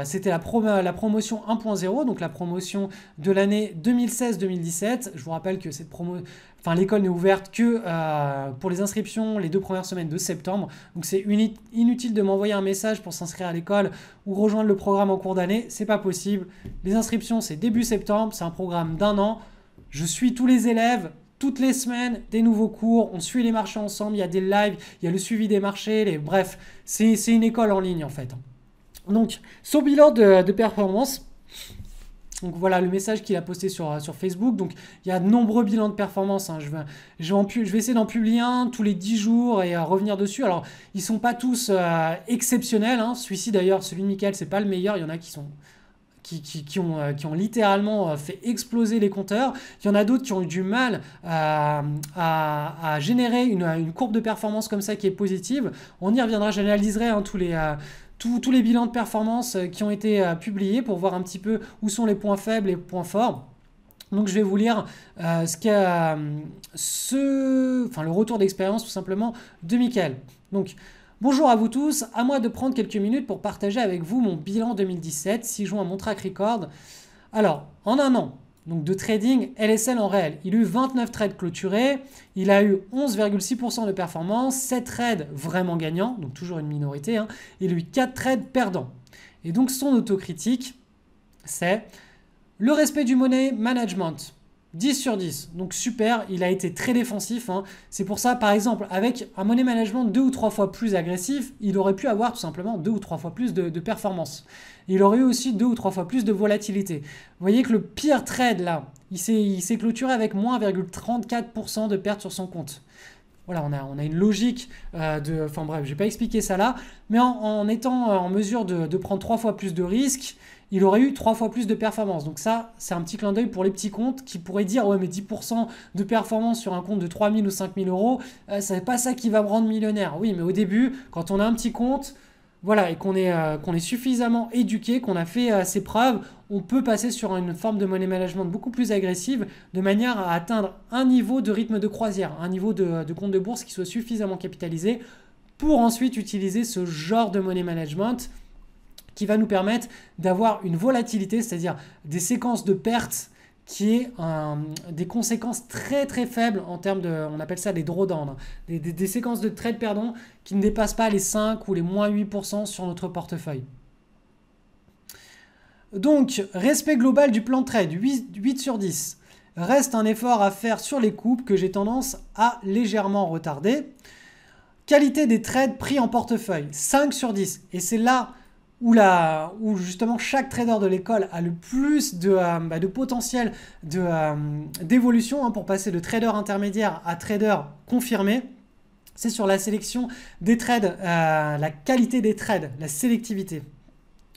C'était la promotion 1.0, donc la promotion de l'année 2016-2017. Je vous rappelle que cette l'école n'est ouverte que pour les inscriptions les 2 premières semaines de septembre. Donc c'est inutile de m'envoyer un message pour s'inscrire à l'école ou rejoindre le programme en cours d'année. C'est pas possible. Les inscriptions, c'est début septembre. C'est un programme d'1 an. Je suis tous les élèves. Toutes les semaines, des nouveaux cours, on suit les marchés ensemble, il y a des lives, il y a le suivi des marchés, bref, c'est une école en ligne en fait. Donc, son bilan de performance, donc voilà le message qu'il a posté sur Facebook. Donc, il y a de nombreux bilans de performance, hein. Je vais essayer d'en publier un tous les 10 jours et revenir dessus. Alors, ils ne sont pas tous exceptionnels, hein. Celui-ci d'ailleurs, celui de Mickaël, c'est pas le meilleur, il y en a qui ont littéralement fait exploser les compteurs. Il y en a d'autres qui ont eu du mal à générer une courbe de performance comme ça qui est positive. On y reviendra, j'analyserai hein, tous les bilans de performance qui ont été publiés pour voir un petit peu où sont les points faibles et les points forts. Donc je vais vous lire le retour d'expérience tout simplement de Mickaël. Donc bonjour à vous tous, à moi de prendre quelques minutes pour partager avec vous mon bilan 2017, 6 juin à mon track record. Alors, en un an donc de trading LSL en réel, il a eu 29 trades clôturés, il a eu 11,6% de performance, 7 trades vraiment gagnants, donc toujours une minorité, hein, il a eu 4 trades perdants. Et donc son autocritique, c'est le respect du money management. 10 sur 10, donc super, il a été très défensif, hein. C'est pour ça, par exemple, avec un money management 2 ou 3 fois plus agressif, il aurait pu avoir tout simplement 2 ou 3 fois plus de performance. Il aurait eu aussi 2 ou 3 fois plus de volatilité. Vous voyez que le pire trade là, il s'est clôturé avec moins 0,34% de perte sur son compte. Voilà, on a une logique enfin bref, je ne vais pas expliquer ça là, mais en étant en mesure de prendre 3 fois plus de risques, il aurait eu 3 fois plus de performance. Donc ça, c'est un petit clin d'œil pour les petits comptes qui pourraient dire « Ouais, mais 10% de performance sur un compte de 3 000 ou 5 000 euros, c'est pas ça qui va me rendre millionnaire. » Oui, mais au début, quand on a un petit compte, voilà, et qu'on est suffisamment éduqué, qu'on a fait ses preuves, on peut passer sur une forme de money management beaucoup plus agressive de manière à atteindre un niveau de rythme de croisière, un niveau de compte de bourse qui soit suffisamment capitalisé pour ensuite utiliser ce genre de money management qui va nous permettre d'avoir une volatilité, c'est-à-dire des séquences de pertes qui est des conséquences très très faibles en termes de, on appelle ça des drawdowns, des séquences de trade pardon, qui ne dépassent pas les 5 ou les moins 8% sur notre portefeuille. Donc, respect global du plan de trade, 8 sur 10. Reste un effort à faire sur les coupes que j'ai tendance à légèrement retarder. Qualité des trades pris en portefeuille, 5 sur 10. Et c'est là où justement chaque trader de l'école a le plus de potentiel d'évolution pour passer de trader intermédiaire à trader confirmé. C'est sur la sélection des trades, la qualité des trades, la sélectivité.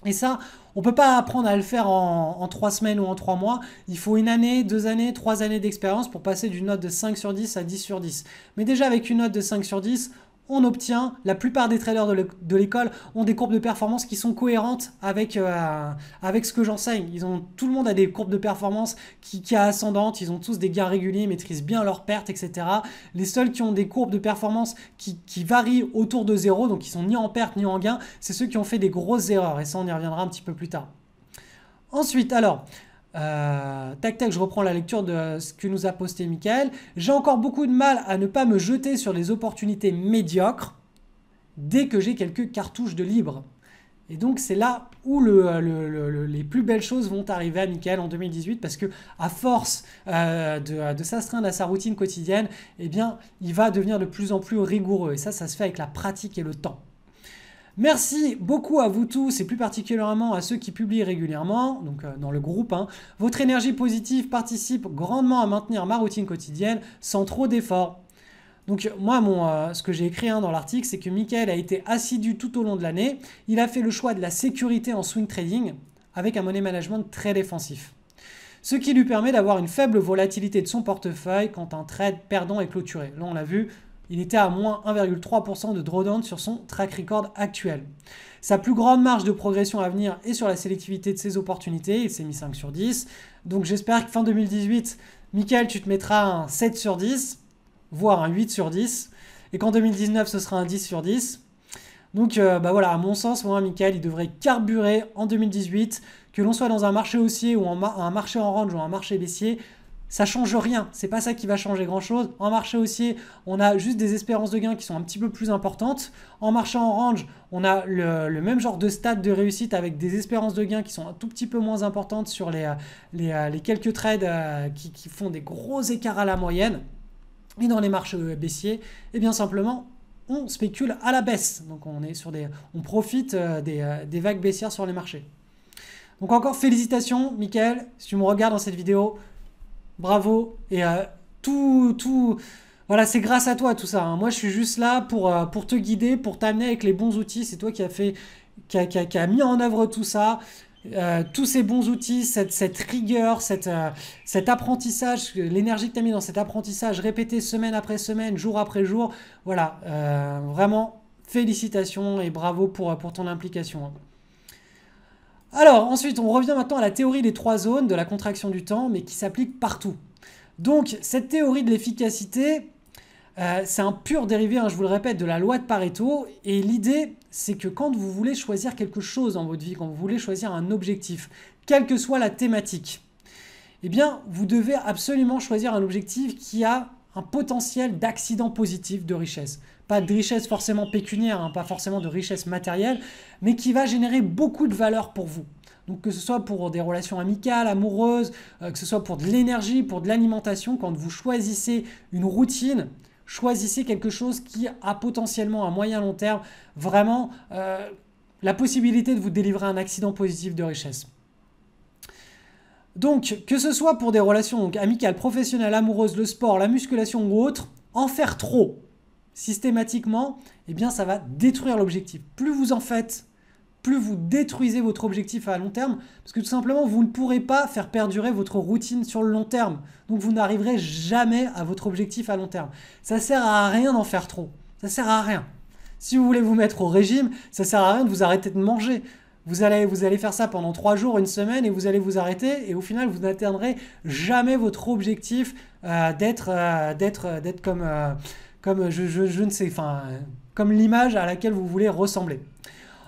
Et ça, on ne peut pas apprendre à le faire en 3 semaines ou en 3 mois. Il faut 1 année, 2 années, 3 années d'expérience pour passer d'une note de 5 sur 10 à 10 sur 10. Mais déjà avec une note de 5 sur 10, on obtient, la plupart des traders de l'école ont des courbes de performance qui sont cohérentes avec ce que j'enseigne. Tout le monde a des courbes de performance qui sont ascendantes, ils ont tous des gains réguliers, ils maîtrisent bien leurs pertes, etc. Les seuls qui ont des courbes de performance qui varient autour de 0, donc qui sont ni en perte ni en gain, c'est ceux qui ont fait des grosses erreurs, et ça on y reviendra un petit peu plus tard. Ensuite, alors, tac, je reprends la lecture de ce que nous a posté Mickaël. J'ai encore beaucoup de mal à ne pas me jeter sur les opportunités médiocres dès que j'ai quelques cartouches de libre. Et donc c'est là où les plus belles choses vont arriver à Mickaël en 2018 parce que à force de s'astreindre à sa routine quotidienne, eh bien, il va devenir de plus en plus rigoureux. Et ça se fait avec la pratique et le temps. Merci beaucoup à vous tous et plus particulièrement à ceux qui publient régulièrement, donc dans le groupe. Votre énergie positive participe grandement à maintenir ma routine quotidienne sans trop d'efforts. Donc moi, ce que j'ai écrit dans l'article, c'est que Mickaël a été assidu tout au long de l'année. Il a fait le choix de la sécurité en swing trading avec un money management très défensif. Ce qui lui permet d'avoir une faible volatilité de son portefeuille quand un trade perdant est clôturé. Là, on l'a vu. Il était à moins 1,3% de drawdown sur son track record actuel. Sa plus grande marge de progression à venir est sur la sélectivité de ses opportunités. Il s'est mis 5 sur 10. Donc j'espère que fin 2018, Mickaël, tu te mettras un 7 sur 10, voire un 8 sur 10. et qu'en 2019, ce sera un 10 sur 10. Donc bah voilà, à mon sens, moi, Michael, il devrait carburer en 2018, que l'on soit dans un marché haussier ou un marché en range ou un marché baissier, ça change rien. C'est pas ça qui va changer grand chose. En marché haussier, on a juste des espérances de gains qui sont un petit peu plus importantes. En marché en range, on a le même genre de stade de réussite avec des espérances de gains qui sont un tout petit peu moins importantes sur les quelques trades qui font des gros écarts à la moyenne. Et dans les marchés baissiers, eh bien simplement, on spécule à la baisse. Donc on profite des vagues baissières sur les marchés. Donc encore félicitations, Michael, si tu me regardes dans cette vidéo. Bravo. Et voilà, c'est grâce à toi tout ça, hein. Moi, je suis juste là pour te guider, pour t'amener avec les bons outils. C'est toi qui a mis en œuvre tout ça. Tous ces bons outils, cette rigueur, cet apprentissage, l'énergie que tu as mis dans cet apprentissage répété semaine après semaine, jour après jour. Voilà, vraiment, félicitations et bravo pour ton implication. Alors, ensuite, on revient maintenant à la théorie des 3 zones de la contraction du temps, mais qui s'applique partout. Donc, cette théorie de l'efficacité, c'est un pur dérivé, hein, je vous le répète, de la loi de Pareto. Et l'idée, c'est que quand vous voulez choisir quelque chose dans votre vie, quand vous voulez choisir un objectif, quelle que soit la thématique, eh bien, vous devez absolument choisir un objectif qui a un potentiel d'accident positif de richesse. Pas de richesse forcément pécuniaire, hein, pas forcément de richesse matérielle, mais qui va générer beaucoup de valeur pour vous. Donc que ce soit pour des relations amicales, amoureuses, que ce soit pour de l'énergie, pour de l'alimentation, quand vous choisissez une routine, choisissez quelque chose qui a potentiellement à moyen long terme vraiment la possibilité de vous délivrer un accident positif de richesse. Donc, que ce soit pour des relations amicales, professionnelles, amoureuses, le sport, la musculation ou autre, en faire trop systématiquement, eh bien ça va détruire l'objectif. Plus vous en faites, plus vous détruisez votre objectif à long terme, parce que tout simplement, vous ne pourrez pas faire perdurer votre routine sur le long terme. Donc vous n'arriverez jamais à votre objectif à long terme. Ça sert à rien d'en faire trop. Ça sert à rien. Si vous voulez vous mettre au régime, ça sert à rien de vous arrêter de manger. Vous allez faire ça pendant 3 jours, une semaine, et vous allez vous arrêter, et au final, vous n'atteindrez jamais votre objectif d'être comme je ne sais, enfin, comme l'image à laquelle vous voulez ressembler.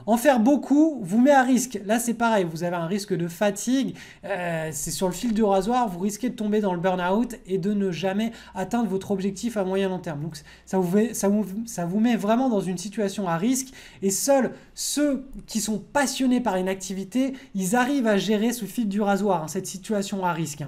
En faire beaucoup vous met à risque. Là, c'est pareil, vous avez un risque de fatigue. C'est sur le fil du rasoir, vous risquez de tomber dans le burn-out et de ne jamais atteindre votre objectif à moyen long terme. Donc, ça vous met vraiment dans une situation à risque. Et seuls ceux qui sont passionnés par une activité, ils arrivent à gérer ce fil du rasoir, hein, cette situation à risque.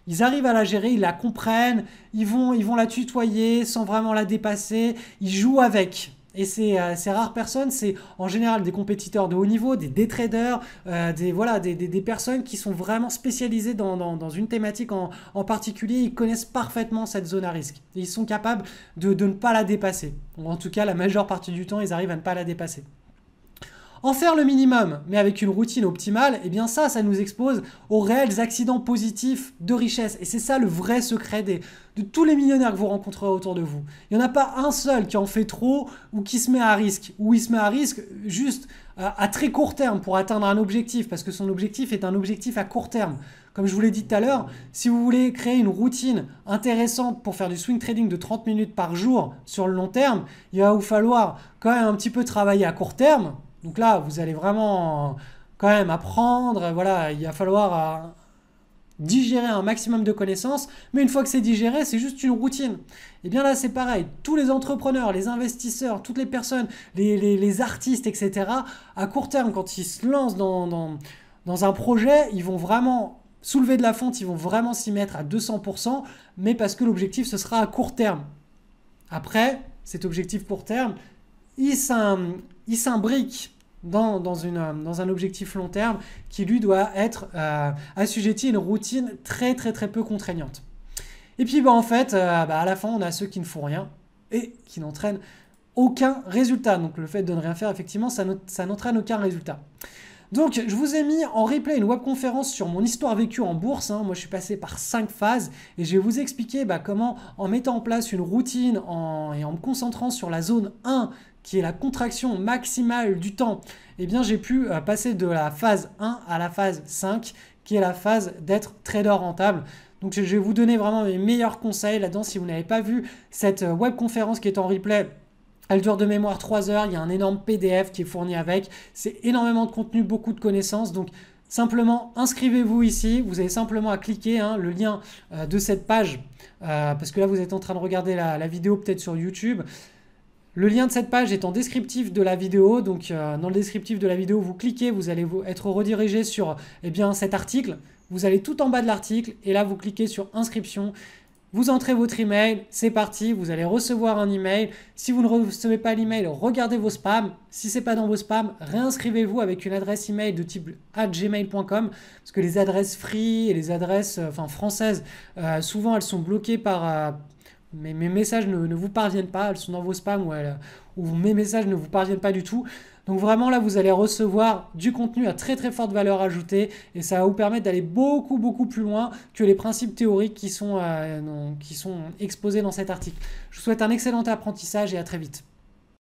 Ils arrivent à la gérer, ils la comprennent, ils vont la tutoyer sans vraiment la dépasser, ils jouent avec. Et ces rares personnes, c'est en général des compétiteurs de haut niveau, des traders, des personnes qui sont vraiment spécialisées dans une thématique en particulier. Ils connaissent parfaitement cette zone à risque. Et ils sont capables de ne pas la dépasser. Ou en tout cas, la majeure partie du temps, ils arrivent à ne pas la dépasser. En faire le minimum, mais avec une routine optimale, eh bien ça nous expose aux réels accidents positifs de richesse. Et c'est ça le vrai secret de tous les millionnaires que vous rencontrerez autour de vous. Il n'y en a pas un seul qui en fait trop ou qui se met à risque. Ou il se met à risque juste à très court terme pour atteindre un objectif, parce que son objectif est un objectif à court terme. Comme je vous l'ai dit tout à l'heure, si vous voulez créer une routine intéressante pour faire du swing trading de 30 minutes par jour sur le long terme, il va vous falloir quand même un petit peu travailler à court terme. Donc là, vous allez vraiment quand même apprendre, voilà, il va falloir digérer un maximum de connaissances, mais une fois que c'est digéré, c'est juste une routine. Et bien là, c'est pareil, tous les entrepreneurs, les investisseurs, toutes les personnes, les artistes, etc., à court terme, quand ils se lancent dans un projet, ils vont vraiment soulever de la fonte, ils vont vraiment s'y mettre à 200%, mais parce que l'objectif, ce sera à court terme. Après, cet objectif court terme, il s'imbrique dans un objectif long terme qui lui doit être assujetti à une routine très très très peu contraignante. Et puis en fait, à la fin, on a ceux qui ne font rien et qui n'entraînent aucun résultat. Donc le fait de ne rien faire, effectivement, ça n'entraîne aucun résultat. Donc, je vous ai mis en replay une webconférence sur mon histoire vécue en bourse. Moi, je suis passé par 5 phases et je vais vous expliquer comment, en mettant en place une routine et en me concentrant sur la zone 1, qui est la contraction maximale du temps, eh bien, j'ai pu passer de la phase 1 à la phase 5, qui est la phase d'être trader rentable. Donc, je vais vous donner vraiment mes meilleurs conseils là-dedans. Si vous n'avez pas vu cette webconférence qui est en replay, Elle dure de mémoire 3 heures, il y a un énorme PDF qui est fourni avec. C'est énormément de contenu, beaucoup de connaissances. Donc simplement inscrivez-vous ici. Vous avez simplement à cliquer le lien de cette page. Parce que là vous êtes en train de regarder la vidéo peut-être sur YouTube. Le lien de cette page est en descriptif de la vidéo. Donc dans le descriptif de la vidéo, vous cliquez, vous allez être redirigé sur cet article. Vous allez tout en bas de l'article et là vous cliquez sur inscription. Vous entrez votre email, c'est parti, vous allez recevoir un email. Si vous ne recevez pas l'email, regardez vos spams. Si ce n'est pas dans vos spams, réinscrivez-vous avec une adresse email de type @gmail.com parce que les adresses free et les adresses françaises, souvent elles sont bloquées par... mes messages ne vous parviennent pas, elles sont dans vos spams ou mes messages ne vous parviennent pas du tout. Donc vraiment là, vous allez recevoir du contenu à très très forte valeur ajoutée et ça va vous permettre d'aller beaucoup beaucoup plus loin que les principes théoriques qui sont exposés dans cet article. Je vous souhaite un excellent apprentissage et à très vite.